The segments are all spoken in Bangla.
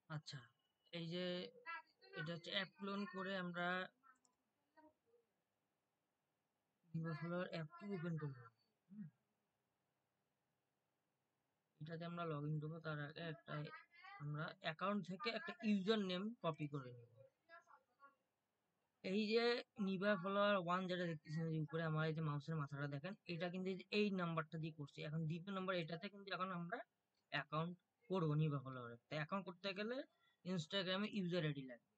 আচ্ছা, এই যে এটা হচ্ছে অ্যাপ ক্লোন করে আমরা নিভা ফলোয়ার অ্যাপটি ওপেন করবো। এটাতে আমরা লগ ইন করবো, তার আগে একটা আমরা অ্যাকাউন্ট থেকে একটা ইউজার নেম কপি করে নেব। এই যে নিভা ফলোয়ার 1 যেটা দেখতেছেন যে উপরে আমার এই যে মাউসের মাথাটা দেখেন, এটা কিন্তু এই নাম্বারটা দিয়ে করছি। এখন দ্বিতীয় নাম্বার এটাতে কিন্তু এখন আমরা অ্যাকাউন্ট করবো নিভা ফলোয়ারে। তো অ্যাকাউন্ট করতে গেলে ইনস্টাগ্রামে ইউজার আইডি লাগবে।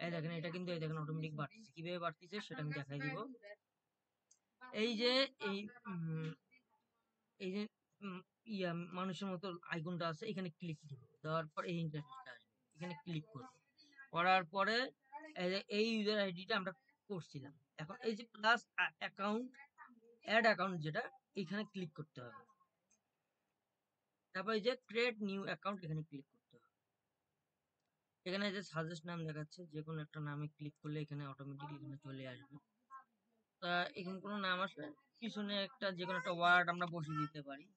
এই দেখেন এটা কিন্তু এই দেখেন অটোমেটিক বাড়তেছে। কিভাবে বাড়তেছে সেটা আমি দেখাই দিব। এই যে এই এই যে মানুষের মতো আইকনটা আছে, এখানে ক্লিক দিব। দেওয়ার পর এই ইন্টারফেসটা আসবে, এখানে ক্লিক করব। করার পরে এই ইউজার আইডিটা আমরা করছিলাম। এখন এই যে প্লাস অ্যাকাউন্ট, অ্যাড অ্যাকাউন্ট যেটা, এখানে ক্লিক করতে হবে। তারপর এই যে ক্রিয়েট নিউ অ্যাকাউন্ট, এখানে ক্লিক করতে হবে। এখানে যে সাজেস্ট নাম দেখাচ্ছে, যে কোনো একটা নামে ক্লিক করলে এখানে অটোমেটিকলি এখানে চলে আসবে। তা এখানে কোনো নাম আসলে পিছনে একটা যে কোনো একটা ওয়ার্ড আমরা বসিয়ে দিতে পারি।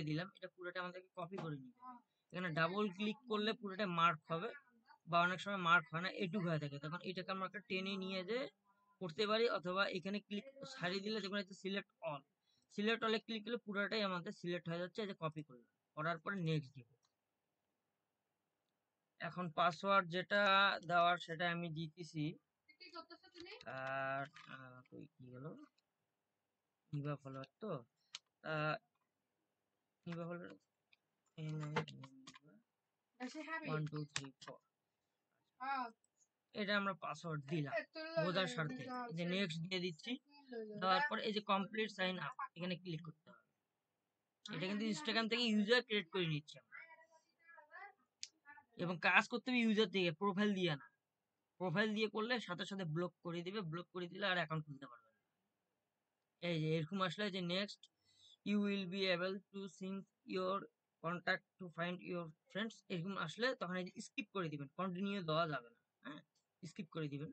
দিলাম, এটা পুরোটা আমাদেরকে কপি করে নিতে হবে। এখানে ডাবল ক্লিক করলে পুরোটা মার্ক হবে, বা অনেক সময় মার্ক হয় না, এটুকু হয়ে থাকে। তখন এটাকে আমরা একটা টেনে নিয়ে যে করতে পারি, অথবা এখানে ক্লিক ছাড়িয়ে দিলে দেখুন এটা সিলেক্ট অল, সিলেক্ট অলে ক্লিক করলে পুরোটাই আমাদের সিলেক্ট হয়ে যাচ্ছে। এই যে কপি করলাম, করার পরে নেক্সট দিব। এখন পাসওয়ার্ড যেটা দেওয়ার সেটা আমি দিতেছি। আর কি হলো, নিভা ফলোয়ার তো নিভা ফলোয়ার 1 2 3 4, এটা আমরা পাসওয়ার্ড দিলাম বোঝার স্বার্থে। যে নেক্সট দিয়ে দিচ্ছি। দেওয়ার পর এই যে কমপ্লিট সাইন আপ, এখানে ক্লিক করতে হবে। এটা কিন্তু ইনস্টাগ্রাম থেকে ইউজার ক্রিয়েট করে নিচ্ছে আমরা, এবং কাজ করতে হবে ইউজার থেকে, প্রোফাইল দিয়ে না। প্রোফাইল দিয়ে করলে সাথে সাথে ব্লক করে দিবে, ব্লক করে দিলে আর অ্যাকাউন্ট খুলতে পারবে না। এই যে এরকম আসলে যে next you will be able to sync your contact to find your friends, এরকম আসলে তখন এই যে স্কিপ করে দিবেন, কন্টিনিউ দেওয়া যাবে না। হ্যাঁ, স্কিপ করে দিবেন,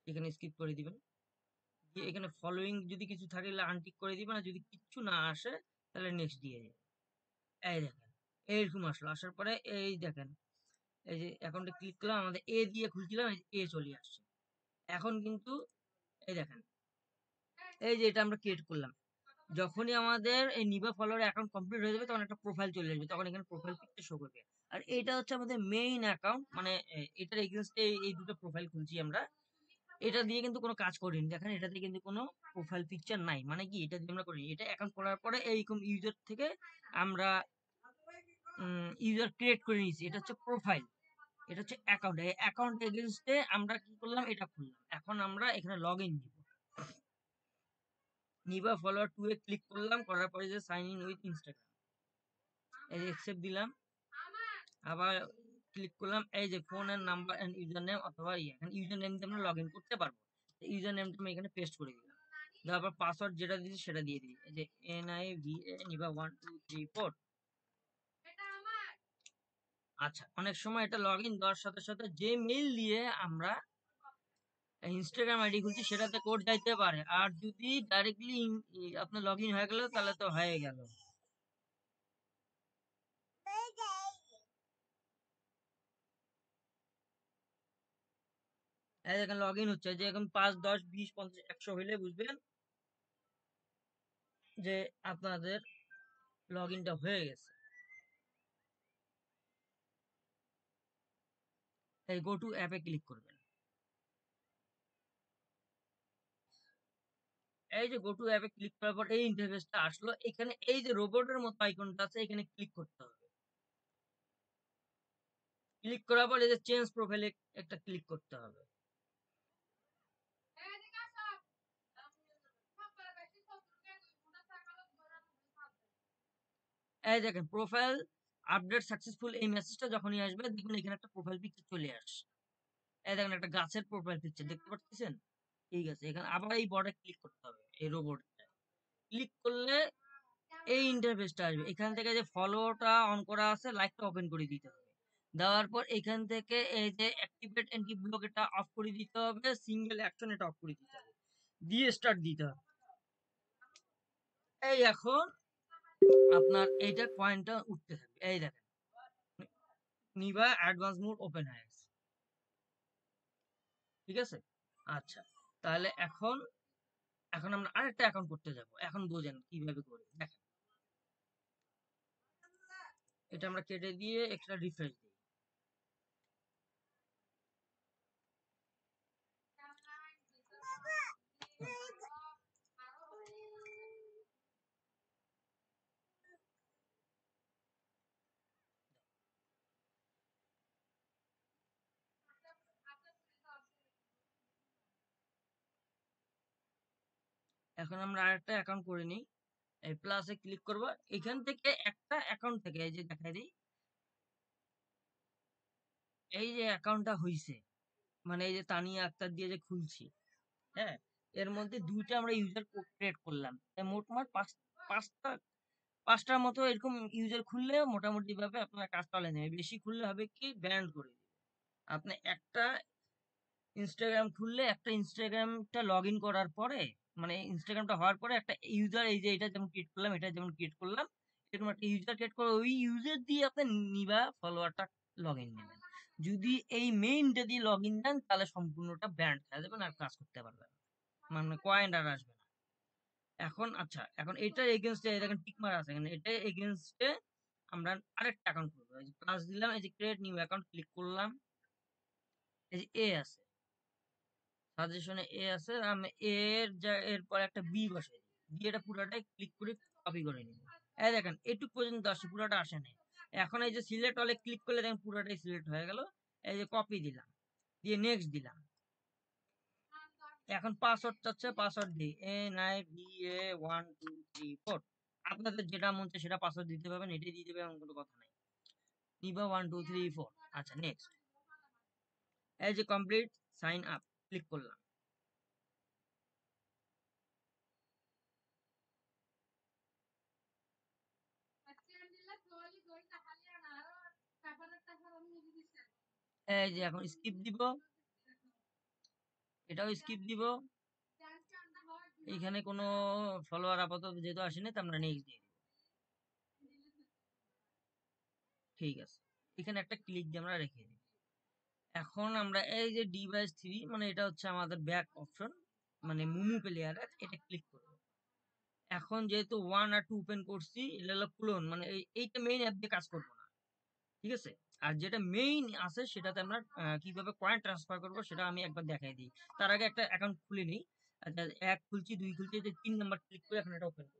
এখানে স্কিপ করে দিবেন। দিয়ে এখানে ফলোইং যদি কিছু থাকে তাহলে আনটিক করে দিবেন, আর যদি কিচ্ছু না আসে তাহলে নেক্সট দিয়ে যাবেন। এই দেখেন এইরকম আসলো। আসার পরে এই দেখেন এই যে অ্যাকাউন্টে ক্লিক করলাম, আমাদের এ দিয়ে খুলছিলাম, এ চলে আসছে। এখন কিন্তু এই দেখেন এই যে এটা আমরা ক্রিয়েট করলাম, যখনই আমাদের এই নিভা ফলোয়ার অ্যাকাউন্ট কমপ্লিট হয়ে যাবে তখন একটা প্রোফাইল চলে আসবে, তখন এখানে প্রোফাইল পিকচার শো করবে। আর এটা হচ্ছে আমাদের মেইন অ্যাকাউন্ট, মানে এটার এগেইনস্টে এই দুটো প্রোফাইল খুলছি আমরা। এটা দিয়ে কিন্তু কোনো কাজ করিনি, দেখেন এটাতে কিন্তু কোনো প্রোফাইল পিকচার নাই। মানে কি, এটা দিয়ে আমরা করিনি। এটা অ্যাকাউন্ট করার পরে এইরকম ইউজার থেকে আমরা ইউজার ক্রিয়েট করে নিয়েছি। এটা হচ্ছে প্রোফাইল, এটা হচ্ছে অ্যাকাউন্ট। এই অ্যাকাউন্ট এগেইনস্টে আমরা কি করলাম, এটা খুললাম। এখন আমরা এখানে লগ ইন দিব। নিভা ফলোয়ার 2 এ ক্লিক করলাম, করার পরে যে সাইন ইন উইথ ইনস্টাগ্রাম, এই যে অ্যাকসেপ্ট দিলাম। আবার ক্লিক করলাম, এই যে phone and number and user name, অথবা এখানে ইউজার নেম দিয়ে আমরা লগ ইন করতে পারবো। ইউজার নেমটা আমি এখানে পেস্ট করে দিলাম। তারপর পাসওয়ার্ড যেটা দিয়েছি সেটা দিয়ে দিই, এই যে NIVA নিভা 1 2 3 4। আচ্ছা, অনেক সময় এটা লগ ইন দেওয়ার সাথে সাথে যে মেইল দিয়ে আমরা ইনস্টাগ্রাম আইডি খুলছি সেটাতে কোড যাইতে পারে, আর যদি ডাইরেক্টলি আপনার লগ ইন হয়ে গেল তাহলে তো হয়ে গেল। এই দেখেন লগ ইন হচ্ছে, যে এখন 5 10 20 50 100 হইলে বুঝবেন যে আপনাদের লগ ইনটা হয়ে গেছে। এই গো টু অ্যাপে ক্লিক করবেন। এই যে গো টু অ্যাপে ক্লিক করার পর এই ইন্টারফেসটা আসলো। এখানে এই যে রোবটের মতো আইকনটা আছে, এখানে ক্লিক করতে হবে। ক্লিক করার পর এই যে চেঞ্জ প্রোফাইলে একটা ক্লিক করতে হবে। এই দেখেন প্রোফাইল আপডেট সাকসেসফুল, এই মেসেজটা যখনই আসবে দেখুন এখানে একটা প্রোফাইল পিকচার চলে আসছে। এই দেখেন একটা গাছের প্রোফাইল পিকচার দেখতে পাচ্ছেন। ঠিক আছে, এখানে আবার এই বর্ডে ক্লিক করতে হবে, এই রোবটটা ক্লিক করলে এই ইন্টারফেসটা আসবে। এখান থেকে যে ফলোটা অন করা আছে, লাইকটা ওপেন করে দিতে হবে। দেওয়ার পর এখান থেকে এই যে অ্যাক্টিভেট এন্ড কি ব্লক, এটা অফ করে দিতে হবে। সিঙ্গেল অ্যাকশন এটা অফ করে দিতে হবে, দিয়ে স্টার্ট দিতে হবে। এই এখন আপনার এইটা পয়েন্টটা উঠতে থাকবে, এই দেখেন নিভা অ্যাডভান্স মোড ওপেন হয়ে গেছে। ঠিক আছে, আচ্ছা, তাহলে এখন এখন আমরা আরেকটা অ্যাকাউন্ট করতে যাব। এখন বোঝেন কিভাবে করি, দেখেন এটা আমরা কেটে দিয়ে একটা রিফ্রেশ দিই। এখন আমরা আরেকটা অ্যাকাউন্ট করে নিই, এই প্লাসে ক্লিক করব, এখান থেকে একটা অ্যাকাউন্ট থেকে এই যে দেখাই দিই, এই যে অ্যাকাউন্টটা হইছে, মানে এই যে তানিয়া আক্তার দিয়ে যে খুলছি, হ্যাঁ, এর মধ্যে দুইটা আমরা ইউজার ক্রিয়েট করলাম, মোটমাট পাঁচটা পাঁচটার মতো এরকম ইউজার খুললে মোটামুটি ভাবে আপনার কাজ চালিয়ে নেবে। বেশি খুললে হবে কি ব্যান্ড করে দিবে। আপনি একটা ইনস্টাগ্রাম খুললে একটা ইনস্টাগ্রামটা লগ ইন করার পরে, মানে ইনস্টাগ্রামটা হওয়ার পরে একটা ইউজার, এই যে এটা যেমন ক্রিয়েট করলাম, এটা যেমন ক্রিয়েট করলাম, এরকম একটা ইউজার ক্রিয়েট করে ওই ইউজার দিয়ে আপনি নিবা ফলোয়ারটা লগ ইন নেবেন। যদি এই মেইনটা দিয়ে লগ ইন দেন তাহলে সম্পূর্ণটা ব্যান্ড হয়ে যাবেন আর কাজ করতে পারবেন না। মানে কয়েন আর আসবে না। এখন আচ্ছা, এখন এটার এগেইনস্টে দেখেন টিক মারা আছে এখানে, এটার এগেইনস্টে আমরা আরেকটা অ্যাকাউন্ট করবো। এই যে প্লাস দিলাম, এই যে ক্রিয়েট নিউ অ্যাকাউন্ট ক্লিক করলাম, এই যে এ আছে, সাজেশনে এ আছে, আমি এরপর একটা বি বসাই দিই, দিয়ে এটা পুরাটাই ক্লিক করে কপি করে নিব। এই দেখেন এটুক পর্যন্ত আসে, পুরাটা আসে নাই। এখন এই যে সিলেক্ট অলে ক্লিক করলে দেখেন পুরাটাই সিলেক্ট হয়ে গেল। এই যে কপি দিলাম, দিয়ে নেক্সট দিলাম। এখন পাসওয়ার্ড চাচ্ছে, পাসওয়ার্ড দিই NIVA1234। আপনাদের যেটা মন চায় সেটা পাসওয়ার্ড দিতে পারবেন, এটাই দিয়ে দেবে, এমন কোনো কথা নাই। নিবা 1234, আচ্ছা নেক্সট। এই যে কমপ্লিট সাইন আপ ক্লিক করলাম। এই যে এখন স্কিপ দিব, এটাও স্কিপ দিব, এখানে কোনো ফলোয়ার আপাতত যেহেতু আসেনি তো আমরা নেক্সট দিয়ে দিব। ঠিক আছে, এখানে একটা ক্লিক দিয়ে আমরা রেখে দিই। এখন আমরা এই যে ডিভাইস 3, মানে এটা হচ্ছে আমাদের ব্যাক অপশন, মানে মুমু প্লেয়ারের, এটা ক্লিক করব। এখন যেহেতু 1 আর 2 ওপেন করছি, এটা হলো ক্লোন, মানে এইটা মেইন অ্যাপ দিয়ে কাজ করবো না। ঠিক আছে, আর যেটা মেইন আছে সেটাতে আমরা কিভাবে কয়েন ট্রান্সফার করব সেটা আমি একবার দেখাই দিই। তার আগে একটা অ্যাকাউন্ট খুলে নিই। আচ্ছা, 1 খুলছি, 2 খুলছি, যে 3 নাম্বার ক্লিক করে এখন এটা ওপেন করি।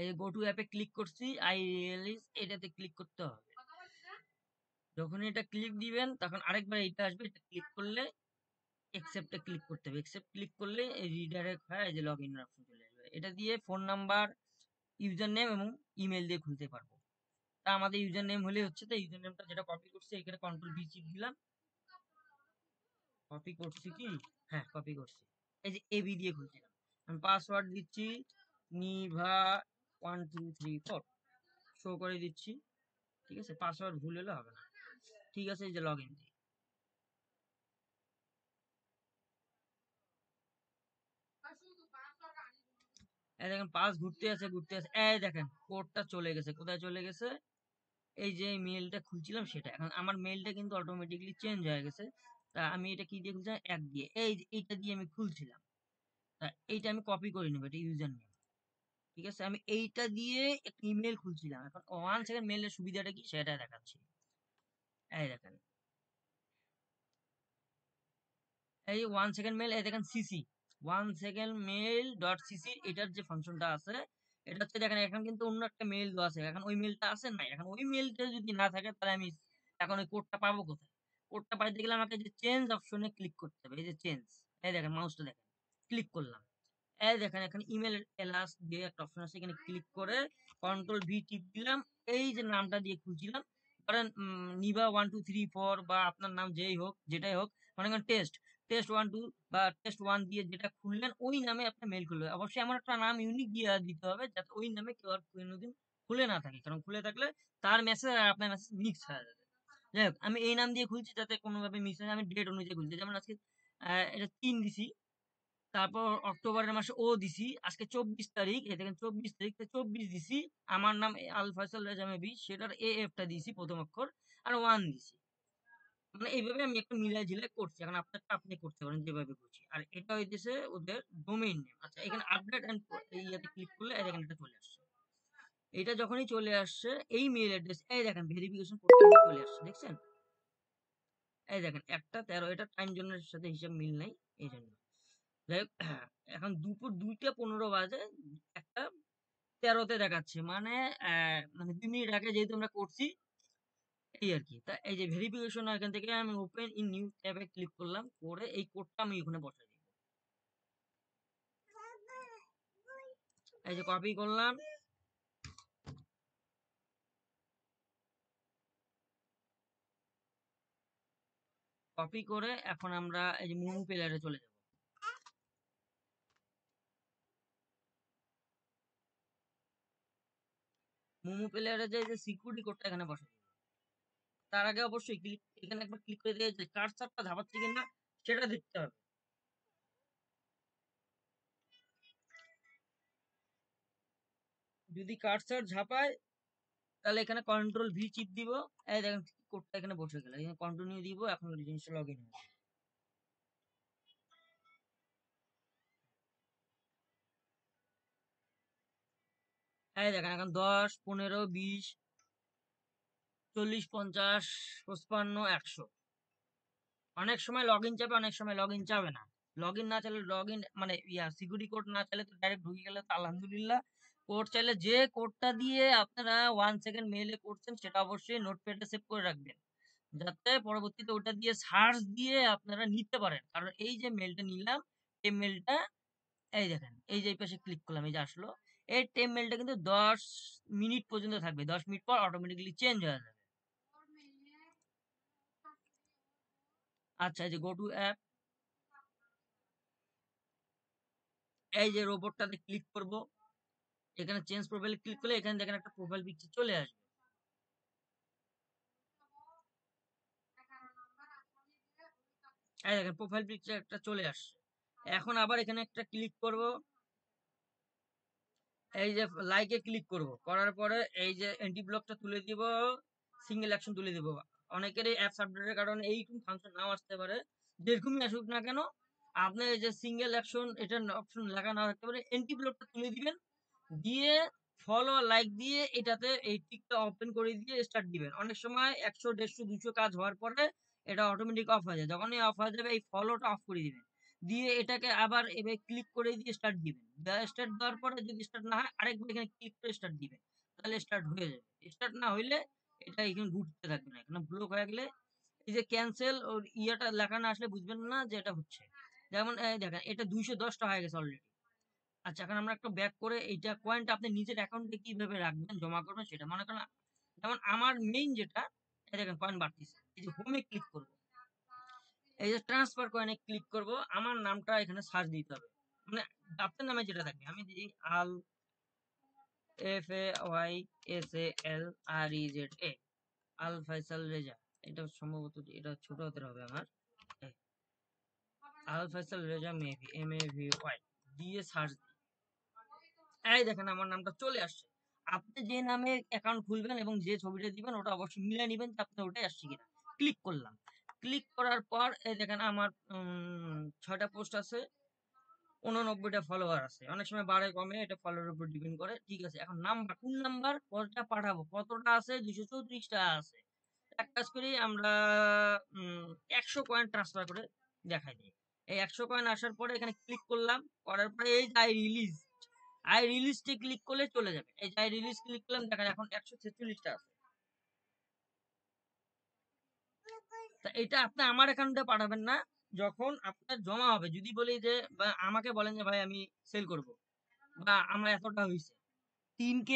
এই গো টু অ্যাপে ক্লিক করছি, আই রিয়েলাইজ এটাতে ক্লিক করতে হবে। যখন এটা ক্লিক দিবেন তখন আরেকবার এটা আসবে, এটা ক্লিক করলে একসেপ্টে ক্লিক করতে হবে। একসেপ্ট ক্লিক করলে এই রিডাইরেক্ট হয়, এই যে লগইন অপশন চলে আসবে। এটা দিয়ে ফোন নাম্বার, ইউজার নেম এবং ইমেল দিয়ে খুলতে পারবো। তা আমাদের ইউজার নেম হলে হচ্ছে, তো ইউজার নেমটা যেটা কপি করছি এখানে কন্ট্রোল ভি চিপ দিলাম, কপি করছি কি, হ্যাঁ কপি করছি, এই যে এবি দিয়ে খুলছিলাম। আমি পাসওয়ার্ড দিচ্ছি নিভা1234, শো করে দিচ্ছি। ঠিক আছে, পাসওয়ার্ড ভুল হলে হবে না। ঠিক আছে, এই যে লগ ইন দিই। এই দেখেন পাস ঘুরতে আছে ঘুরতে আছে, এই দেখেন কোডটা চলে গেছে। কোথায় চলে গেছে? এই যে মেইলটা খুলছিলাম সেটা, এখন আমার মেইলটা কিন্তু অটোমেটিকলি চেঞ্জ হয়ে গেছে। তা আমি এটা কি দিয়ে খুলছিলাম? এক দিয়ে, এই যে এইটা দিয়ে আমি খুলছিলাম। তা এইটা আমি কপি করে নেবো, এটা ইউজার নেম। ঠিক আছে, আমি এইটা দিয়ে একটা ইমেল খুলছিলাম। এখন 1 সেকেন্ড মেইলের সুবিধাটা কি সেটা দেখাচ্ছি। এই দেখেন, এই 1 সেকেন্ড মেইল, এই দেখেন সিসি 1 সেকেন্ড মেইল.সিসি, এটার যে ফাংশনটা আছে এটা হচ্ছে, দেখেন এখন কিন্তু অন্য একটা মেইল দেওয়া আছে, এখন ওই মেইলটা আছে নাই। এখন ওই মেইলটা যদি না থাকে তাহলে আমি এখন ওই কোডটা পাবো কোথায়? কোডটা পাইতে গেলে আমাকে যে চেঞ্জ অপশনে ক্লিক করতে হবে, এই যে চেঞ্জ, এই দেখেন মাউসটা দেখেন, ক্লিক করলাম। এই দেখেন এখানে ইমেল এলাস দিয়ে একটা অপশন আছে, এখানে ক্লিক করে কন্ট্রোল ভি টিপ দিলাম। এই যে নামটা দিয়ে খুলছিলাম, ধরেন নিভা 1234, বা আপনার নাম যেই হোক, যেটাই হোক, মনে করেন টেস্ট টেস্ট 1 2 বা টেস্ট 1 দিয়ে যেটা খুললেন ওই নামে আপনার মেল খুলবে। অবশ্যই এমন একটা নাম ইউনিক দিয়ে দিতে হবে যাতে ওই নামে কেউ আর কোনোদিন খুলে না থাকে, কারণ খুলে থাকলে তার মেসেজ আর আপনার মেসেজ মিক্স হয়ে যাবে। যাই হোক, আমি এই নাম দিয়ে খুলছি যাতে কোনোভাবে মিক্স হয় না। আমি ডেট অনুযায়ী খুলছি, যেমন আজকে এটা 3 দিছি, তারপর অক্টোবরের মাসে ও দিছি, আজকে 24 তারিখ, এই দেখেন 24 তারিখ, 24 দিছি। আমার নাম আল ফয়সাল রেজা মেবি, সেটার এফ টা দিছি প্রথম অক্ষর, আর 1 দিছি। মানে এইভাবে আমি একটা মিলাই ঝিলাই করছি। এখন আপনারটা আপনি করতে পারেন যেভাবে খুশি। আর এটা হইতেছে ওদের ডোমেইন নেম। আচ্ছা, এখানে আপডেট এন্ড ইয়াতে ক্লিক করলে এই দেখেন এটা চলে আসছে। এটা যখনই চলে আসছে, এই মেইল অ্যাড্রেস, এই দেখেন ভেরিফিকেশন কোডটা কিন্তু চলে আসছে, দেখছেন? এই দেখেন 1টা 13, এটা টাইম জোনের সাথে হিসাব মিল নাই, এই জন্য। যাই হোক, এখন দুপুর 2টা 15 বাজে, 1টা 13-তে দেখাচ্ছে, মানে মানে 2 মিনিট আগে যেহেতু আমরা করছি, এই আর কি। তা এই যে ভেরিফিকেশন, এখান থেকে আমি ওপেন ইন নিউ ট্যাবে ক্লিক করলাম, করে এই কোডটা আমি ওখানে বসাই দিব। এই যে কপি করলাম, কপি করে এখন আমরা এই যে মুভি প্লেয়ারে চলে যাব। মোমো প্লেয়ারে যে সিকিউরিটি কোডটা এখানে বসাই দিব। তার আগে অবশ্যই এখানে একবার ক্লিক করে দিয়ে যে কার্সারটা ঝাপাচ্ছে কিনা সেটা দেখতে হবে। যদি কার্সার ঝাপায়, তাহলে এখানে কন্ট্রোল ভি চিপ দিব। এই দেখেন কোডটা এখানে বসে গেল, এখানে কন্টিনিউ দিব, এখন জিনিসটা লগ ইন হবে। এই দেখেন এখন 10, 15, 20, 40, 50, 55, 100। অনেক সময় লগ ইন চাবে, অনেক সময় লগ ইন চাবে না। লগ ইন না চাইলে, লগ ইন মানে সিকিউরিটি কোড না চাইলে তো ডাইরেক্ট ঢুকে গেলে তো আলহামদুলিল্লাহ। কোড চাইলে যে কোডটা দিয়ে আপনারা 1 সেকেন্ড মেইলে করছেন সেটা অবশ্যই নোটপ্যাডে সেভ করে রাখবেন, যাতে পরবর্তীতে ওটা দিয়ে সার্চ দিয়ে আপনারা নিতে পারেন। কারণ এই যে মেলটা নিলাম, এই মেলটা, এই দেখেন এই যে এই পাশে ক্লিক করলাম, এই যে আসলো, এই টেম মেলটা কিন্তু 10 মিনিট পর্যন্ত থাকবে, 10 মিনিট পর অটোমেটিক্যালি চেঞ্জ হয়ে যাবে। আচ্ছা, এই যে গো টু অ্যাপ, এই যে রোবটটাতে ক্লিক করব, এখানে চেঞ্জ প্রোফাইলে ক্লিক করলে এখানে দেখেন একটা প্রোফাইল পিকচার চলে আসবে। এই দেখেন প্রোফাইল পিকচার একটা চলে আসছে। এখন আবার এখানে একটা ক্লিক করব, এই যে লাইকে ক্লিক করব, করার পরে এই যে এন্টি ব্লকটা তুলে দিব, সিঙ্গেল অ্যাকশন তুলে দিব। অনেকেরই অ্যাপস আপডেটের কারণে এইরকম ফাংশন নাও আসতে পারে, যেরকমই আসুক না কেন, আপনার এই যে সিঙ্গেল অ্যাকশন এটার অপশন লেখা না থাকতে পারে, এন্টি ব্লকটা তুলে দিবেন, দিয়ে ফলো লাইক দিয়ে এটাতে এই টিকটা ওপেন করে দিয়ে স্টার্ট দিবেন। অনেক সময় 100, 150, 200 কাজ হওয়ার পরে এটা অটোমেটিক অফ হয়ে যায়, যখনই অফ হয়ে যাবে এই ফলোটা অফ করে দিবেন, দিয়ে এটাকে আবার এবার ক্লিক করে দিয়ে স্টার্ট দিবেন। স্টার্ট দেওয়ার পরে যদি স্টার্ট না হয়, আরেকবার এখানে ক্লিক করে স্টার্ট দিবেন, তাহলে স্টার্ট হয়ে যাবে। স্টার্ট না হইলে এটা এখানে ঘুরতে থাকবে না, এখানে ব্লক হয়ে গেলে এই যে ক্যান্সেল ওর ইয়াটা লেখা না আসলে বুঝবেন না যে এটা হচ্ছে। যেমন এই দেখেন এটা 210টা হয়ে গেছে অলরেডি। আচ্ছা, এখন আমরা একটা ব্যাক করে এইটা কয়েনটা আপনি নিজের অ্যাকাউন্টে কিভাবে রাখবেন, জমা করবেন সেটা মনে করেন, যেমন আমার মেইন যেটা, এই দেখেন কয়েন বাড়তিছে, এই যে হোমে ক্লিক করব, এই যে ট্রান্সফার কয়েনে ক্লিক করব, আমার নামটা এখানে সার্চ দিতে হবে, মানে আপনার নামে যেটা থাকবে। আমি দিই আল FAYSALREZA, আল ফয়সাল রেজা। এটা সম্ভবত এটা ছোট হাতের হবে আমার, এই, আল ফয়সাল রেজা মেবি MAVY দিয়ে সার্চ দিই। এই দেখেন আমার নামটা চলে আসছে। আপনি যে নামে অ্যাকাউন্ট খুলবেন এবং যে ছবিটা দিবেন ওটা অবশ্যই মিলে নিবেন যে আপনার ওটাই আসছে কিনা। ক্লিক করলাম, ক্লিক করার পর এই দেখেন আমার 6টা পোস্ট আছে, 89টা ফলোয়ার আছে। অনেক সময় বাড়ে কমে, এটা ফলোয়ার উপর ডিপেন্ড করে। ঠিক আছে, এখন নাম্বার, কোন নাম্বার কতটা পাঠাবো, কতটা আছে, 234টা আছে। এক কাজ করি আমরা, 100 কয়েন ট্রান্সফার করে দেখাই দিই। এই 100 কয়েন আসার পরে এখানে ক্লিক করলাম, করার পরে এই যে আই রিলিজটে ক্লিক করলে চলে যাবে। এই যে আই রিলিজ ক্লিক করলাম, দেখেন এখন 146টা আছে। তা এটা আপনি আমার অ্যাকাউন্টে পাঠাবেন না, যখন আপনার জমা হবে, যদি বলি যে বা আমাকে বলেন যে ভাই আমি সেল করব, বা আমরা এতটা হইছে, 3K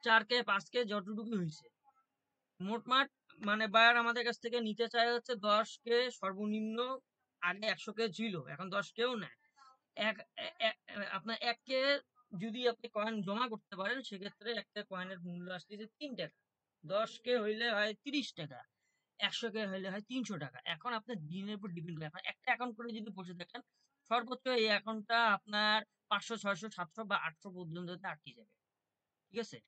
4K 5K যতটুকু হইছে, মোটমাট মানে বায়ার আমাদের কাছ থেকে নিতে চায় হচ্ছে 10K সর্বনিম্ন। আগে 100K ছিল, এখন 10Kও নেয়। এক আপনার 1K যদি আপনি কয়েন জমা করতে পারেন সেক্ষেত্রে একটা কয়েনের মূল্য আসতেছে 3 টাকা। 10K হইলে হয় 30 টাকা, 100K হইলে হয় 300 টাকা। এখন আপনার দিনের উপর ডিপেন্ড করে। এখন একটা অ্যাকাউন্ট করে যদি বসে থাকেন, সর্বোচ্চ এই অ্যাকাউন্টটা আপনার 500, 600, 700 বা 800 পর্যন্ত আটকে যাবে। ঠিক আছে?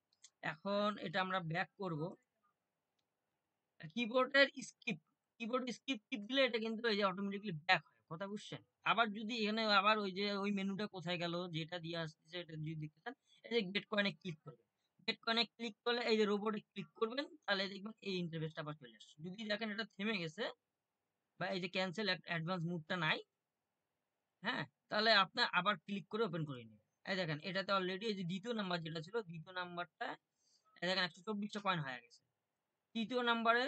এখন এটা আমরা ব্যাক করব। কিবোর্ডের স্কিপ, কিবোর্ড স্কিপ টিপ দিলে এটা কিন্তু এই যে অটোমেটিক্যালি ব্যাক হয়। কথা বুঝছেন? আবার যদি এখানে আবার ওই যে ওই মেনুটা কোথায় গেল যেটা দিয়ে আসতেছে এটা যদি দেখতে চান, এই যে গেট কয়েন এ ক্লিক করবেন। গেট কয়েন এ ক্লিক করলে এই যে রোবটে ক্লিক করবেন তাহলে দেখবেন এই ইন্টারফেসটা আবার চলে আসছে। যদি দেখেন এটা থেমে গেছে বা এই যে ক্যানসেল অ্যাডভান্স মুডটা নাই, হ্যাঁ? তাহলে আপনার আবার ক্লিক করে ওপেন করে নিবেন। এই দেখেন এটাতে অলরেডি এই যে ২য় নাম্বার যেটা ছিল ২য় নাম্বারটা এই দেখেন ১২৪ টা কয়েন হয়ে গেছে। ৩য় নাম্বারে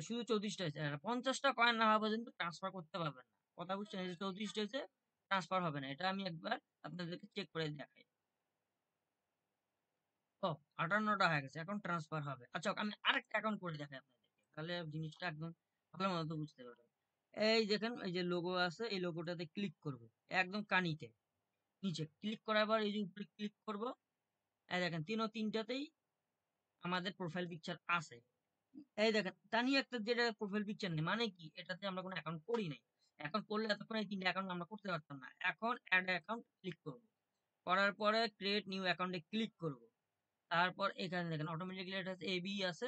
শুধু 34টা হয়েছে। আর 50টা কয়েন না হওয়া পর্যন্ত ট্রান্সফার করতে পারবেন না। কথা বুঝছেন? এই যে 34টা হয়েছে ট্রান্সফার হবে না। এটা আমি একবার আপনাদেরকে চেক করে দেখাই। ও 58টা হয়ে গেছে। এখন ট্রান্সফার হবে। আচ্ছা আমি আরেকটা অ্যাকাউন্ট করে দেখাই আপনাদেরকে। তাহলে জিনিসটা একদম ভালো মতো বুঝতে পারবেন। এই দেখেন এই যে লোগো আছে এই লোগোটাতে ক্লিক করব। একদম কানিতে নিচে ক্লিক করার পর এই যে উপরে ক্লিক করব। এই দেখেন ৩টাতেই আমাদের প্রোফাইল পিকচার আছে। এই দেখেন তানি একটা যেটা প্রোফাইল পিকচার নেই মানে কি এটাতে আমরা কোনো অ্যাকাউন্ট করি নাই। অ্যাকাউন্ট করলে এতক্ষণ এই ৩টা অ্যাকাউন্ট আমরা করতে পারতাম না। এখন অ্যাড অ্যাকাউন্ট ক্লিক করব। করার পরে ক্রিয়েট নিউ অ্যাকাউন্টে ক্লিক করব। তারপর এখানে দেখেন অটোমেটিক্যালি এটা আছে এবি আছে।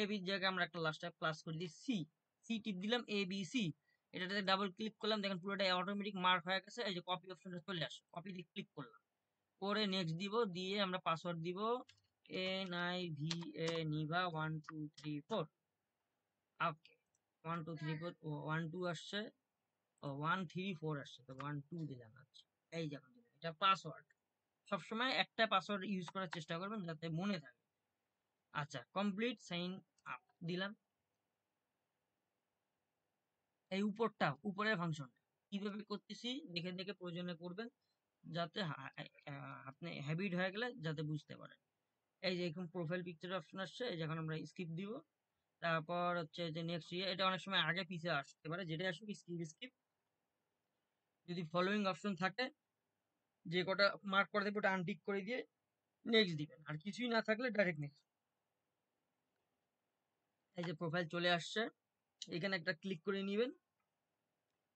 এবির জায়গায় আমরা একটা লাস্টে প্লাস করে দিই সি। সি টিপ দিলাম এবিসি। এটাতে ডাবল ক্লিক করলাম দেখেন পুরোটা অটোমেটিক মার্ক হয়ে গেছে। এই যে কপি অপশনটা চলে আসে। কপি দিয়ে ক্লিক করলাম। করে নেক্সট দিব দিয়ে আমরা পাসওয়ার্ড দিব NIVA নিভা 1 2 3 4। ওকে 1 2 3 4 ও 1 2 আসছে ও 1 3 4 আসছে তো 1 2 দিলাম আচ্ছা এই যখন দিলাম এটা পাসওয়ার্ড সবসময় একটা পাসওয়ার্ড ইউজ করার চেষ্টা করবেন যাতে মনে থাকে। আচ্ছা কমপ্লিট সাইন আপ দিলাম। এই উপরের ফাংশনটা কিভাবে করতেছি দেখে দেখে প্রয়োজনে করবেন যাতে আপনি হ্যাবিট হয়ে গেলে যাতে বুঝতে পারেন। এই যে এখন প্রোফাইল পিকচার অপশন আসছে এই যে এখন আমরা স্কিপ দিব। তারপর হচ্ছে যে নেক্সট ইয়ে এটা অনেক সময় আগে পিছে আসতে পারে যেটা আসুক স্কিপ স্কিপ। যদি ফলোইং অপশন থাকে যে কটা মার্ক করে দেবে ওটা আনটিক করে দিয়ে নেক্সট দিবেন আর কিছুই না থাকলে ডাইরেক্ট নেক্সট। এই যে প্রোফাইল চলে আসছে এখানে একটা ক্লিক করে নিবেন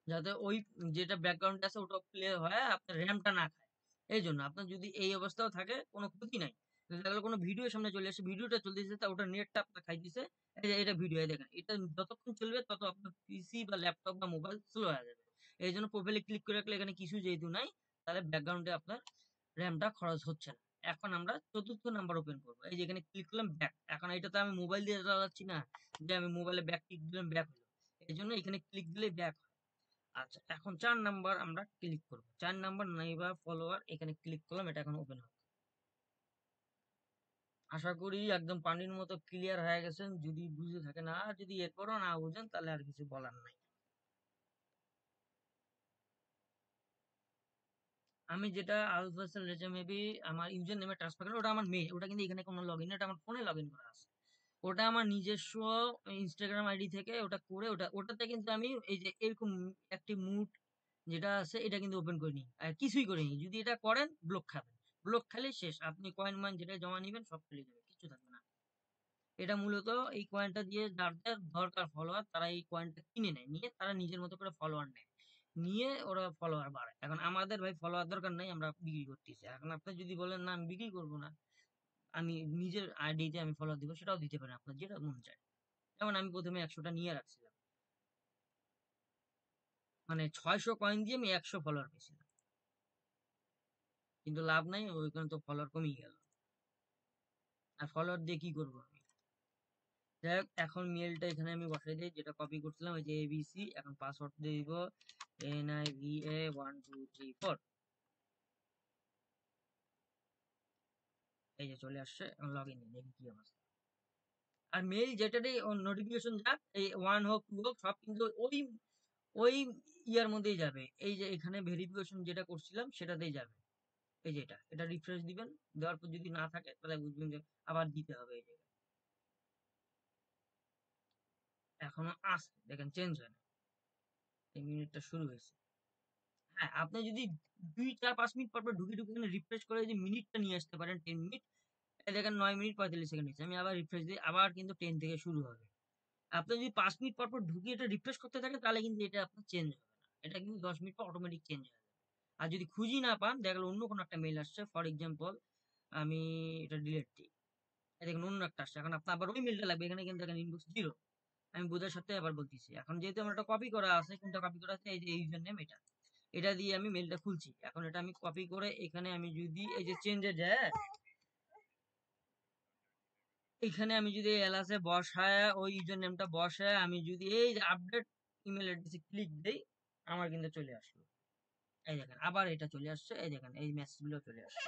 যাতে ওই যেটা ব্যাকগ্রাউন্ড আছে ওটা প্লে হয় আপনার র্যামটা না খায়। এই জন্য আপনার যদি এই অবস্থাও থাকে কোনো ক্ষতি নাই। দেখা গেলো কোনো ভিডিও সামনে চলে আসে ভিডিওটা চলতেছে তা ওটা নেটটা আপনার খাইতেছে। এই যে এটা ভিডিও দেখেন এটা যতক্ষণ চলবে তত আপনার পিসি বা ল্যাপটপ বা মোবাইল স্লো হয়ে যাবে। এই জন্য প্রোফাইলে ক্লিক করে রাখলে এখানে কিছু যেহেতু নাই তাহলে ব্যাকগ্রাউন্ডে আপনার র্যামটা খরচ হচ্ছে না। এখন আমরা ৪র্থ নাম্বার ওপেন করবো। এই যে এখানে ক্লিক করলাম ব্যাক। এখন এটা তো আমি মোবাইল দিয়ে চালাচ্ছি না যে আমি মোবাইলে ব্যাক ক্লিক দিলাম ব্যাক হলো। এই জন্য এখানে ক্লিক দিলে ব্যাক। আচ্ছা এখন ৪ নাম্বার আমরা ক্লিক করব। ৪ নাম্বার নাইবা ফলোয়ার এখানে ক্লিক করলাম এটা এখন ওপেন হবে। আশা করি একদম পানির মতো ক্লিয়ার হয়ে গেছেন। যদি বুঝে থাকেন আর যদি এরপরও না বুঝেন তাহলে আর কিছু বলার নাই। আমি যেটা আল ফয়সাল রেজা মেবি আমার ইউজার নেমে ট্রান্সফার করেন ওটা আমার মেয়ে ওটা কিন্তু এখানে কোনো লগ ইন এটা আমার ফোনে লগ ইন করা আছে। ওটা আমার নিজস্ব ইনস্টাগ্রাম আইডি থেকে ওটা করে ওটাতে কিন্তু আমি এই যে এরকম একটি মুড যেটা আছে এটা কিন্তু ওপেন করিনি আর কিছুই করিনি। যদি এটা করেন ব্লক খাবেন। ব্লক খেলে শেষ আপনি কয়েন মান যেটা জমা নিবেন সব চলে যাবে কিছু থাকবে না। এটা মূলত এই কয়েনটা দিয়ে যার যার দরকার ফলোয়ার তারা এই কয়েনটা কিনে নেয় নিয়ে তারা নিজের মতো করে ফলোয়ার নেয় নিয়ে ওরা ফলোয়ার বাড়ায়। এখন আমাদের ভাই ফলোয়ার দরকার নাই আমরা বিক্রি করতেছি। এখন আপনি যদি বলেন না আমি বিক্রি করবো না আমি নিজের আইডিতে আমি ফলোয়ার দিব সেটাও দিতে পারেন আপনার যেটা মন চায়। যেমন আমি প্রথমে 100টা নিয়ে রাখছিলাম মানে 600 কয়েন দিয়ে আমি 100 ফলোয়ার পেয়েছিলাম কিন্তু লাভ নাই ওইখানে তো ফলোয়ার কমই গেল। আর ফলোয়ার দিয়ে কি করবো আমি। যাই হোক এখন মেলটা এখানে আমি বসাই দিই যেটা কপি করছিলাম ওই যে এবিসি এখন পাসওয়ার্ড দিয়ে দিব NIVA 1 2 3 4। এই যে চলে আসছে এখন লগ ইন দেখি কি অবস্থা। আর মেল যেটারই নোটিফিকেশন যাক এই 1 হোক 2 হোক সব কিন্তু ওই ওই ইয়ার মধ্যেই যাবে। এই যে এখানে ভেরিফিকেশন যেটা করছিলাম সেটাতেই যাবে। এই যে এটা রিফ্রেশ দিবেন। দেওয়ার পর যদি না থাকে তাহলে বুঝবেন যে আবার দিতে হবে এই জায়গায়। এখনো আসছে দেখেন চেঞ্জ হয় না। এই মিনিটটা শুরু হয়েছে। হ্যাঁ, আপনি যদি 2, 4, 5 মিনিট পর পর ঢুকে ঢুকে রিফ্রেশ করে যদি মিনিটটা নিয়ে আসতে পারেন 10 মিনিট, এই দেখেন 9 মিনিট 45 সেকেন্ড হয়েছে। আমি আবার রিফ্রেশ দিই, আবার কিন্তু 10 থেকে শুরু হবে। আপনি যদি 5 মিনিট পর পর ঢুকিয়ে এটা রিফ্রেশ করতে থাকেন তাহলে কিন্তু এটা আপনার চেঞ্জ হবে না। এটা কিন্তু 10 মিনিট পর অটোমেটিক চেঞ্জ হয়ে যাবে। আর যদি খুঁজেই না পান, দেখা গেল অন্য কোনো একটা মেইল আসছে, ফর এক্সাম্পল আমি এটা ডিলিট দিই। এই দেখুন অন্য একটা আসছে। এখন আপনার আবার ওই মেইলটা লাগবে। এখানে কিন্তু দেখেন ইনবক্স 0। আমি বোঝার সাথে আবার বলতেছি। এখন যেহেতু আমার একটা কপি করা আছে, কোনটা কপি করা আছে? এই যে ইউজার নেম এটা। এটা দিয়ে আমি মেইলটা খুলছি। এখন এটা আমি কপি করে এখানে আমি যদি এই যে চেঞ্জে যায়, এখানে আমি যদি এলাসে বসায় ওই ইউজার নেমটা বসায় আমি যদি এই যে আপডেট ইমেল অ্যাড্রেসে ক্লিক দেই, আমার কিন্তু চলে আসলো। এই দেখেন আবার এটা চলে আসছে। এই দেখেন এই মেসেজগুলো চলে আসছে।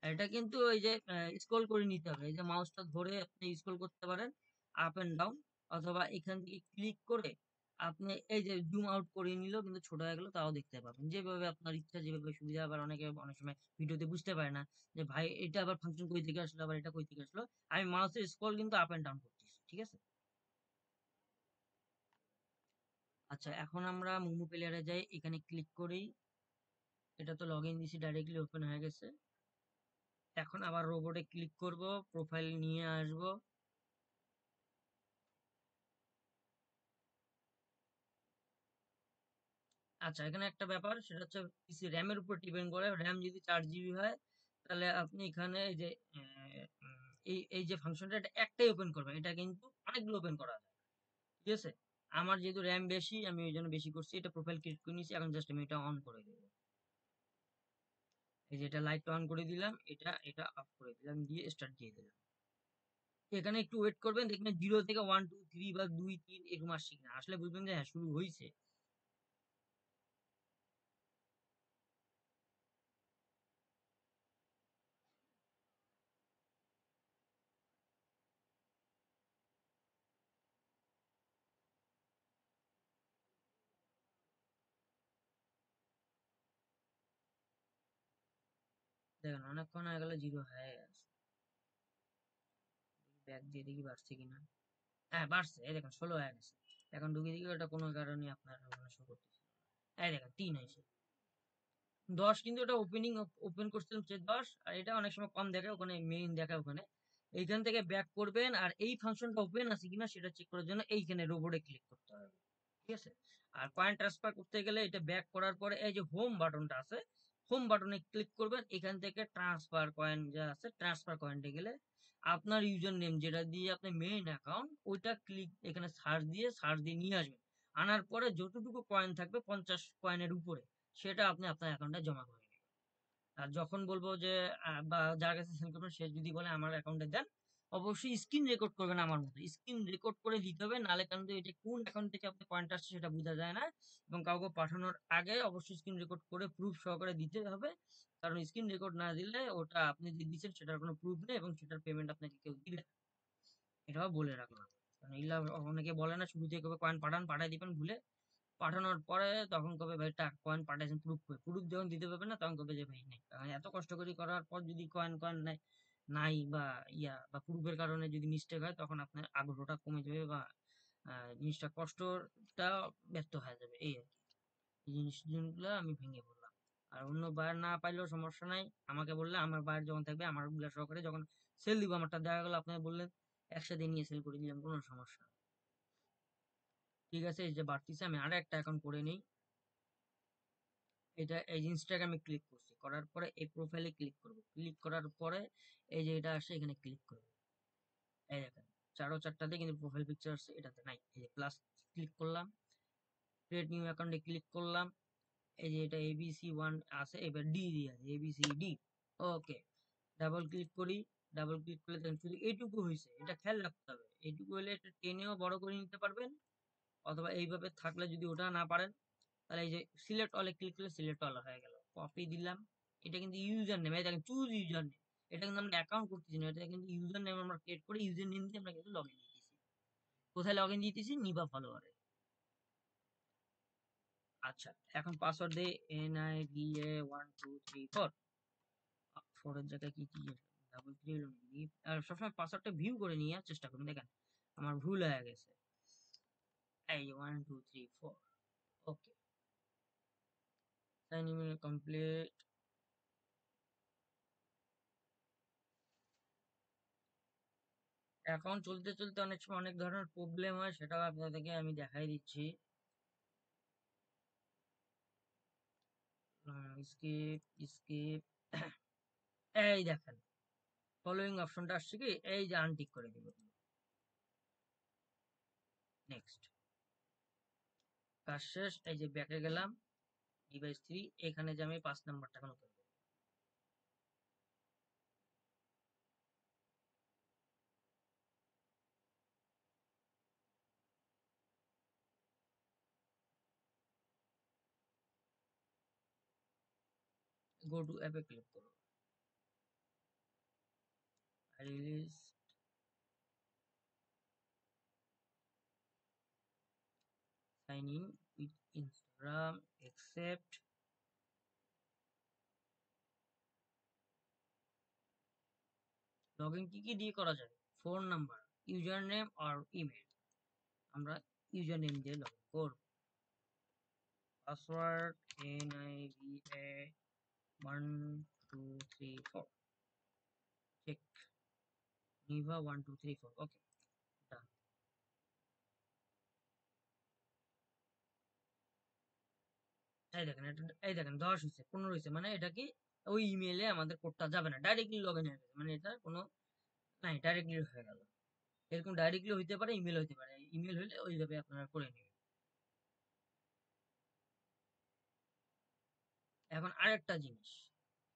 এটা কিন্তু ওই যে স্ক্রল করে নিতে হবে। এই যে মাউসটা ধরে আপনি স্ক্রল করতে পারেন আপ এন্ড ডাউন, অথবা এখান থেকে ক্লিক করে আপনি এই যে জুম আউট করে নিলেও কিন্তু ছোট হয়ে গেল, তাও দেখতে পাবেন। যেভাবে আপনার ইচ্ছা, যেভাবে সুবিধা। আবার অনেকে অনেক সময় ভিডিওতে বুঝতে পারে না যে ভাই এটা আবার ফাংশন কই থেকে আসলো, আবার এটা কই থেকে আসলো। আমি মাউসের স্ক্রল কিন্তু আপ এন্ড ডাউন করতেছি, ঠিক আছে? আচ্ছা, এখন আমরা মোমো প্লেয়ারে যাই, এখানে ক্লিক করি। এটা তো লগ ইন দিছি, ডাইরেক্টলি ওপেন হয়ে গেছে। এখন আবার রোবটে ক্লিক করব, প্রোফাইল নিয়ে আসব। আচ্ছা, এখানে একটা ব্যাপার, সেটা হচ্ছে পিসি র্যামের উপর ডিপেন্ড করে। র্যাম যদি 4 জিবি হয়, তাহলে আপনি এখানে এই যে এই যে ফাংশনটা, এটা একটাই ওপেন করবেন। এটা কিন্তু অনেকগুলো ওপেন করা যায়, ঠিক আছে? আমার যেহেতু র্যাম বেশি, আমি ওই জন্য বেশি করছি। এটা প্রোফাইল ক্লিক করে নিয়েছি। এখন জাস্ট আমি এটা অন করে দেবো। এই যে এটা লাইটটা অন করে দিলাম, এটা অফ করে দিলাম, দিয়ে স্টার্ট দিয়ে দিলাম। এখানে একটু ওয়েট করবেন, দেখবেন 0 থেকে 1 2 3 বা 2 3 এরকম আসছে কিনা। আসলে বুঝবেন যে হ্যাঁ, শুরু হয়েছে। দেখেন অনেকক্ষণ হয়ে গেল, 0 হয়ে গেছে। ব্যাক দিয়ে দেখি বাড়ছে কিনা। হ্যাঁ, বাড়ছে। এই দেখেন 16 হয়ে গেছে। এখন ঢুকে দিকে ওটা কোনো কারণে আপনার ওখানে শো করতেছে না। এই দেখেন 3 হয়েছে। 10 কিন্তু ওটা ওপেন করছিলাম হচ্ছে 10, আর এটা অনেক সময় কম দেখায়, ওখানে মেইন দেখায় ওখানে। এইখান থেকে ব্যাক করবেন, আর এই ফাংশনটা ওপেন আছে কিনা সেটা চেক করার জন্য এইখানে রোবটে ক্লিক করতে হবে, ঠিক আছে? আর কয়েন ট্রান্সফার করতে গেলে এটা ব্যাক করার পরে এই যে হোম বাটনটা আছে, হোম বাটনে ক্লিক করবেন। এখান থেকে ট্রান্সফার কয়েন যা আছে, ট্রান্সফার কয়েনটা গেলে আপনার ইউজার নেম যেটা দিয়ে আপনি মেইন অ্যাকাউন্ট, ওইটা ক্লিক এখানে সার্চ দিয়ে নিয়ে আসবেন। আনার পরে যতটুকু কয়েন থাকবে 50 কয়েনের উপরে, সেটা আপনি আপনার অ্যাকাউন্টে জমা করে নেবেন। আর যখন বলবো যে বা যার কাছে সেন্ড করবেন, সে যদি বলে আমার অ্যাকাউন্টে দেন, অবশ্যই স্ক্রিন রেকর্ড করবেন। আমার মতো স্ক্রিন রেকর্ড করে দিতে হবে, নাহলে কিন্তু এটা কোন অ্যাকাউন্ট থেকে আপনি পয়েন্ট আসছে সেটা বোঝা যায় না। এবং কাউকে পাঠানোর আগে অবশ্যই স্ক্রিন রেকর্ড করে প্রুফ সহকারে দিতে হবে। কারণ স্ক্রিন রেকর্ড না দিলে ওটা আপনি যে দিচ্ছেন সেটার কোনো প্রুফ নেই, এবং সেটার পেমেন্ট আপনাকে কেউ দিবে না। এটাও বলে রাখলাম। কারণ এগুলা অনেকে বলে না, শুরু থেকে কয়েন পাঠান, পাঠাই দিবেন ভুলে। পাঠানোর পরে তখন কবে ভাই টাকা কয়েন পাঠাইছেন প্রুফ করে, প্রুফ যখন দিতে পারবে না তখন কবে যে ভাই নেই। কারণ এত কষ্ট করে করার পর যদি কয়েন কয়েন নাই, নাই বা বা প্রুফের কারণে যদি মিস্টেক হয়, তখন আপনার আগ্রহটা কমে যাবে, বা জিনিসটা কষ্টটা ব্যর্থ হয়ে যাবে, এই আর কি। এই জিনিসগুলো আমি ভেঙে পড়লাম। আর অন্য বায়ার না পাইলেও সমস্যা নাই, আমাকে বললে আমার বায়ার যখন থাকবে, আমার গুলা সহকারে যখন সেল দিব, আমারটা দেখা গেলো আপনাকে বললেন, একসাথে নিয়ে সেল করে দিলাম, কোনো সমস্যা নেই। ঠিক আছে, এই যে বাড়তিছে, আমি আর একটা অ্যাকাউন্ট করে নিই। এটা এই যে ইনস্টাগ্রামে ক্লিক করছি, করার পরে এই প্রোফাইলে ক্লিক করব। ক্লিক করার পরে এই যে এটা আসে, এখানে ক্লিক করব। এই দেখেন চারটাতে কিন্তু প্রোফাইল পিকচার আছে, এটাতে নাই। এই যে প্লাস ক্লিক করলাম, ক্রিয়েট নিউ অ্যাকাউন্টে ক্লিক করলাম। এই যে এটা ABC1 আছে, এবার ডি দিয়ে আছে, ABCD। ওকে, ডাবল ক্লিক করি। ডাবল ক্লিক করলে দেখেন শুধু এইটুকু হয়েছে, এটা খেয়াল রাখতে হবে। এইটুকু হলে এটা টেনেও বড় করে নিতে পারবেন, অথবা এইভাবে থাকলে যদি ওটা না পারেন, তাহলে এই যে সিলেক্ট অলে ক্লিক করলে সিলেক্ট অল হয়ে গেল। কপি দিলাম। এটা কিন্তু ইউজার নেম, এই দেখেন চুজ ইউজার নেম। এটা কিন্তু আমরা অ্যাকাউন্ট করতেছি না, এটা কিন্তু ইউজার নেম আমরা ক্রিয়েট করে ইউজার নেম দিয়ে আমরা কিন্তু লগ ইন দিতেছি। কোথায় লগ ইন দিতেছি? নিবা ফলোয়ারে। আচ্ছা, এখন পাসওয়ার্ড দিয়ে NIVA 1 2 3 4। ফোরের জায়গায় কি কি ডাবল ক্লিক আর সবসময় পাসওয়ার্ডটা ভিউ করে নিয়ে চেষ্টা করুন। দেখেন আমার ভুল হয়ে গেছে। এই 1 2 3 4 ওকে, সাইন ইমেল কমপ্লিট। অ্যাকাউন্ট চলতে চলতে অনেক সময় অনেক ধরনের প্রবলেম হয়, সেটাও আপনাদেরকে আমি দেখাই দিচ্ছি। স্কিপ স্কিপ এই দেখেন ফলোইং অপশনটা আসছে কি, এই যে আনটিক করে দিব। নেক্সট, কাজ শেষ। এই যে ব্যাকে গেলাম, ডিভাইস 3, এখানে যে আমি 5 নাম্বারটা এখন করব। গো টু অ্যাপে ক্লিক করব, release, sign in with Instagram, accept. Login কি কি দিয়ে করা যায়? ফোন নাম্বার, ইউজার নেম আর ইমেল। আমরা ইউজার নেম দিয়ে লগইন করব। পাসওয়ার্ড NIVA 1 2 3 4, চেক, নিভা 1 2 3 4, ওকে ডান। এই দেখেন এটা, এই দেখেন 10 হয়েছে, 15 হয়েছে, মানে এটা কি ওই ইমেলে আমাদের কোডটা যাবে না, ডাইরেক্টলি লগইন হয়ে গেছে, মানে এটা কোনো নাই, ডাইরেক্টলি হয়ে গেল। এরকম ডাইরেক্টলি হইতে পারে, ইমেল হইতে পারে, ইমেল হইলে ওইভাবে আপনারা করে নেবেন। এখন আরেকটা জিনিস,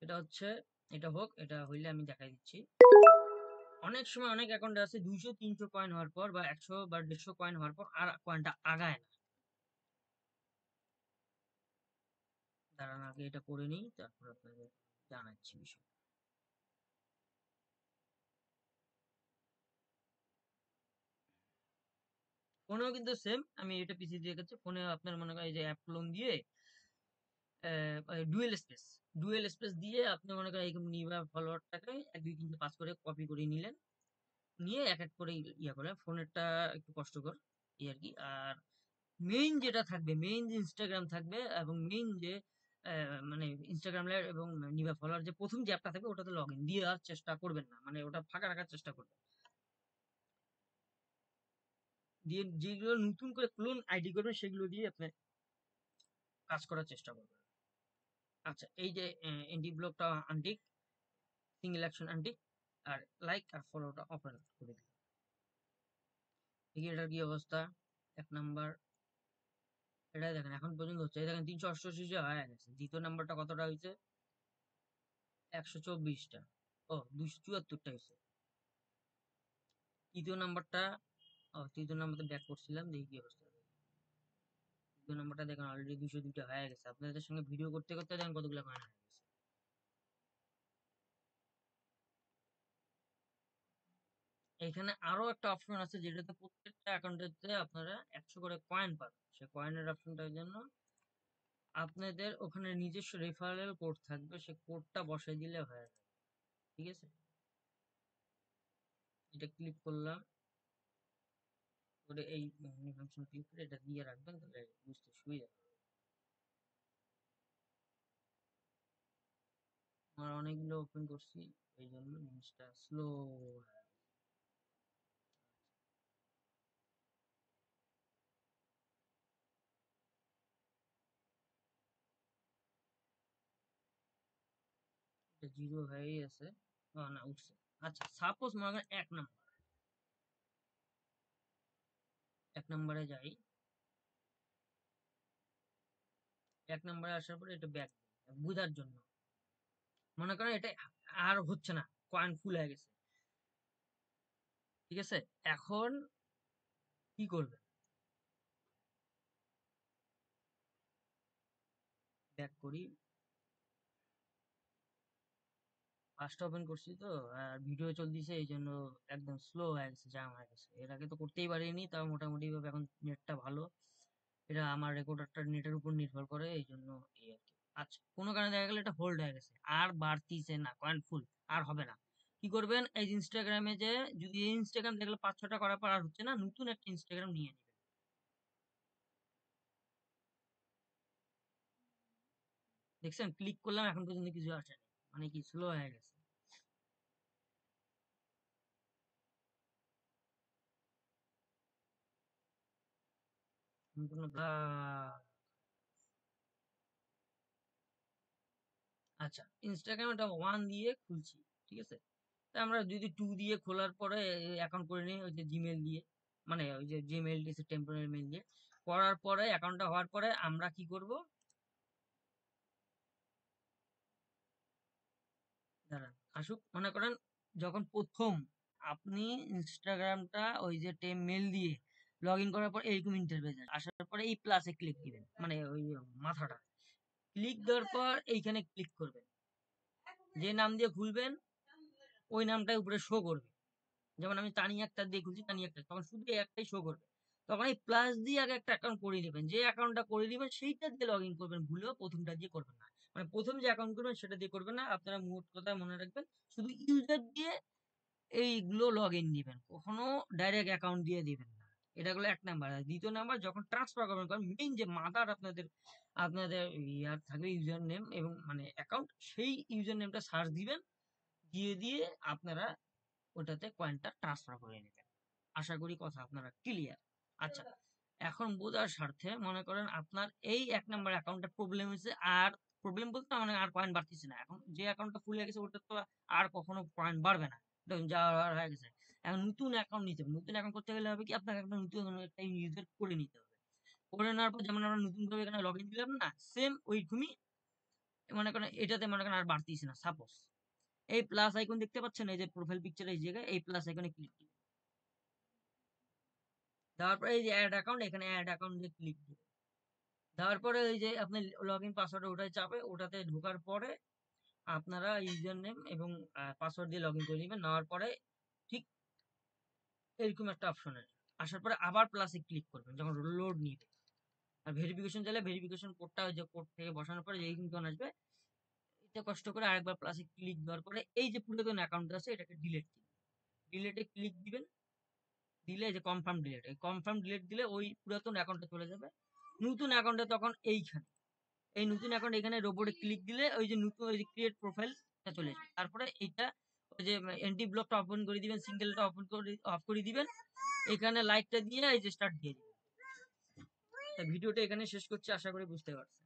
এটা হচ্ছে, এটা হোক, এটা হইলে আমি দেখাই দিচ্ছি। অনেক সময় অনেক অ্যাকাউন্টে আছে 200 300 কয়েন হওয়ার পর বা 100 বা 150 কয়েন হওয়ার পর আর কয়েনটা আগায় না। দাঁড়ান আগে এটা করে নিই, তারপর আপনাদের জানাচ্ছি বিষয়। ফোনেও কিন্তু সেম, আমি এটা পিসি দিয়ে গেছি। ফোনে আপনার মনে করেন এই যে অ্যাপ লোন দিয়ে ডুয়েল স্পেস দিয়ে আপনি মনে করেন এইরকম নিবা ফলোয়ারটাকে 1 2 3 4 5 করে কপি করে নিলেন, নিয়ে এক এক করে ইয়া করে। ফোনেরটা একটু কষ্টকর এই আর কি। আর মেইন যেটা থাকবে, মেইন যে ইনস্টাগ্রাম থাকবে এবং মেইন যে মানে ইনস্টাগ্রাম লাইভ এবং নিবা ফলোয়ার যে প্রথম যে অ্যাপটা থাকবে ওটাতে লগ ইন দেওয়ার চেষ্টা করবেন না, মানে ওটা ফাঁকা রাখার চেষ্টা করবেন। দিয়ে যেগুলো নতুন করে ক্লোন আইডি করবেন সেগুলো দিয়ে আপনি কাজ করার চেষ্টা করবেন। আচ্ছা, এই যে এন্টি ব্লকটা আনটিক, সিঙ্গেল অ্যাকশন আনটিক, আর লাইক আর ফলোটা ওপেন করে দিন। দেখি এটার কি অবস্থা। 1 নাম্বার, এটা দেখেন এখন পর্যন্ত হচ্ছে, এই দেখেন 388 হয়ে গেছে। দ্বিতীয় নাম্বারটা কতটা হয়েছে? 124টা। ও 274টা হয়েছে। তৃতীয় নাম্বারটা, ও তৃতীয় নাম্বারটা ব্যাক করছিলাম, দেখি কি অবস্থা। তৃতীয় নাম্বারটা দেখেন অলরেডি 202টা হয়ে গেছে। আপনাদের সঙ্গে ভিডিও করতে করতে দেখেন কতগুলো কয়েন হয়ে গেছে। এখানে আরো একটা অপশন আছে যেটাতে প্রত্যেকটা অ্যাকাউন্টেতে আপনারা 100 করে কয়েন পাবেন। সে কয়েনের অপশনটার জন্য আপনাদের ওখানে নিজস্ব রেফারেল কোড থাকবে, সে কোডটা বসাই দিলে হয়ে যাবে। ঠিক আছে, এটা ক্লিক করলাম করে এই ফাংশন ক্লিক করে এটা দিয়ে রাখবেন, তাহলে বুঝতে সুবিধা হবে। আমার অনেকগুলো ওপেন করছি, এই জন্য জিনিসটা স্লো। এটা জিরো হয়েই আছে, না উঠছে। আচ্ছা, সাপোজ মনে করেন 1 নম্বরে যাই। 1 নম্বরে আসার পরে এটা ব্যাক বুঝার জন্য, মনে করেন এটা আর হচ্ছে না, কয়েন ফুল হয়ে গেছে। ঠিক আছে, এখন কি করবে? ব্যাক করি, ফার্স্ট ওপেন করছি তো, আর ভিডিও চলতেছে এই জন্য একদম স্লো হয়ে গেছে, জ্যাম হয়ে গেছে। এর আগে তো করতেই পারিনি, তাও মোটামুটি ভাবে এখন নেটটা ভালো। এটা আমার রেকর্ডারটা নেটের উপর নির্ভর করে, এই জন্য এই আর কি। আচ্ছা, কোনো কারণে দেখা গেলো এটা হোল্ড হয়ে গেছে, আর বাড়তিছে না, কয়েন ফুল আর হবে না, কি করবেন, এই ইনস্টাগ্রামে যে যদি এই ইনস্টাগ্রাম দেখলে 5-6টা করার পর আর হচ্ছে না, নতুন একটা ইনস্টাগ্রাম নিয়ে নেবেন। দেখছেন ক্লিক করলাম এখন পর্যন্ত কিছু আসেনি, মানে কি স্লো হয়ে গেছে। আচ্ছা, ইনস্টাগ্রাম এটা 1 দিয়ে খুলছি, ঠিক আছে। তা আমরা যদি 2 দিয়ে খোলার পরে অ্যাকাউন্ট করে নিই ওই যে জিমেল দিয়ে, মানে ওই যে জিমেল দিয়েছে টেম্পোরারি মেল দিয়ে করার পরে অ্যাকাউন্টটা হওয়ার পরে আমরা কি করব, দাঁড়ান আসুক, মনে করেন যখন প্রথম আপনি ইনস্টাগ্রামটা ওই যে মেল দিয়ে লগ ইন করার পর এরকম ইন্টারফেস আসার পরে এই প্লাসে ক্লিক দিবেন, মানে ওই মাথাটা ক্লিক দেওয়ার পর এইখানে ক্লিক করবেন, যে নাম দিয়ে খুলবেন ওই নামটাই উপরে শো করবে। যেমন আমি তানি আক্তার দিয়ে খুলছি, তানি আক্তার, তখন শুধু এই একটাই শো করবে। তখন এই প্লাস দিয়ে আগে একটা অ্যাকাউন্ট করে নেবেন, যে অ্যাকাউন্টটা করে নেবেন সেইটা দিয়ে লগ ইন করবেন, ভুলেও প্রথমটা দিয়ে করবেন না। মানে প্রথম যে অ্যাকাউন্ট করবেন সেটা দিয়ে করবেন না, আপনারা মোট কথা মনে রাখবেন, শুধু ইউজার দিয়ে এইগুলো লগ ইন দিবেন, কখনো ডাইরেক্ট অ্যাকাউন্ট দিয়ে দিবেন না। এটা হলো 1 নাম্বার। আর 2য় নাম্বার, যখন ট্রান্সফার করবেন, কারণ মেইন যে মাদার আপনাদের আপনাদের ইয়ার থাকবে ইউজার নেম এবং মানে অ্যাকাউন্ট, সেই ইউজার নেমটা সার্চ দিবেন, দিয়ে আপনারা ওটাতে কয়েনটা ট্রান্সফার করে নেবেন। আশা করি কথা আপনারা ক্লিয়ার। আচ্ছা, এখন বোঝার স্বার্থে মনে করেন আপনার এই 1 নাম্বার অ্যাকাউন্টে প্রবলেম হয়েছে, আর প্রবলেম বলতে মানে আর কয়েন বাড়তেছে না, এখন যে অ্যাকাউন্টটা ফুলে গেছে ওটা তো আর কখনো কয়েন বাড়বে না, দেখুন যা হয়ে গেছে। এখন নতুন অ্যাকাউন্ট নিতে হবে, নতুন অ্যাকাউন্ট করতে গেলে হবে কি, আপনাকে একটা নতুন একটা ইউজার করে নিতে হবে। করে নেওয়ার পর যেমন আমরা নতুন ভাবে এখানে লগ ইন দিলাম না, সেম ওইরকমই মনে করেন এটাতে মনে করেন আর বাড়তেছে না। সাপোজ এই প্লাস আইকন দেখতে পাচ্ছেন, এই যে প্রোফাইল পিকচার এই জায়গায় এই প্লাস আইকনে ক্লিক দিবেন, দেওয়ার পরে এই যে অ্যাড অ্যাকাউন্ট, এখানে অ্যাড অ্যাকাউন্ট দিয়ে ক্লিক দিবেন। দেওয়ার পরে ওই যে আপনি লগ ইন পাসওয়ার্ড ওটাই চাপে, ওটাতে ঢোকার পরে আপনারা ইউজার নেম এবং পাসওয়ার্ড দিয়ে লগ ইন করে নেবেন। নেওয়ার পরে ঠিক এরকম একটা অপশন আসবে, আসার পরে আবার প্লাসে ক্লিক করবেন যখন লোড নিবে। আর ভেরিফিকেশন চাইলে ভেরিফিকেশন কোডটা, ওই যে কোড থেকে বসানোর পরে যেই কিন্তু আসবে, এটা কষ্ট করে আরেকবার প্লাসে ক্লিক দেওয়ার পরে এই যে পুরাতন অ্যাকাউন্ট আছে এটাকে ডিলিট দিবেন। ডিলেটে ক্লিক দিবেন, দিলে এই যে কনফার্ম ডিলেট, এই কনফার্ম ডিলেট দিলে ওই পুরাতন অ্যাকাউন্টে চলে যাবে। নতুন অ্যাকাউন্টে তখন এইখানে এই নতুন অ্যাকাউন্ট এখানে রোবটে ক্লিক দিলে ওই যে নতুন ওই যে ক্রিয়েট প্রোফাইল চলে আসবে। তারপরে এইটা ওই যে এন্টি ব্লকটা ওপেন করে দিবেন, সিঙ্গেলটা ওপেন করে অফ করে দিবেন, এখানে লাইকটা দিয়ে এই যে স্টার্ট দিয়ে দিবেন। ভিডিওটা এখানে শেষ করছি, আশা করি বুঝতে পারছেন।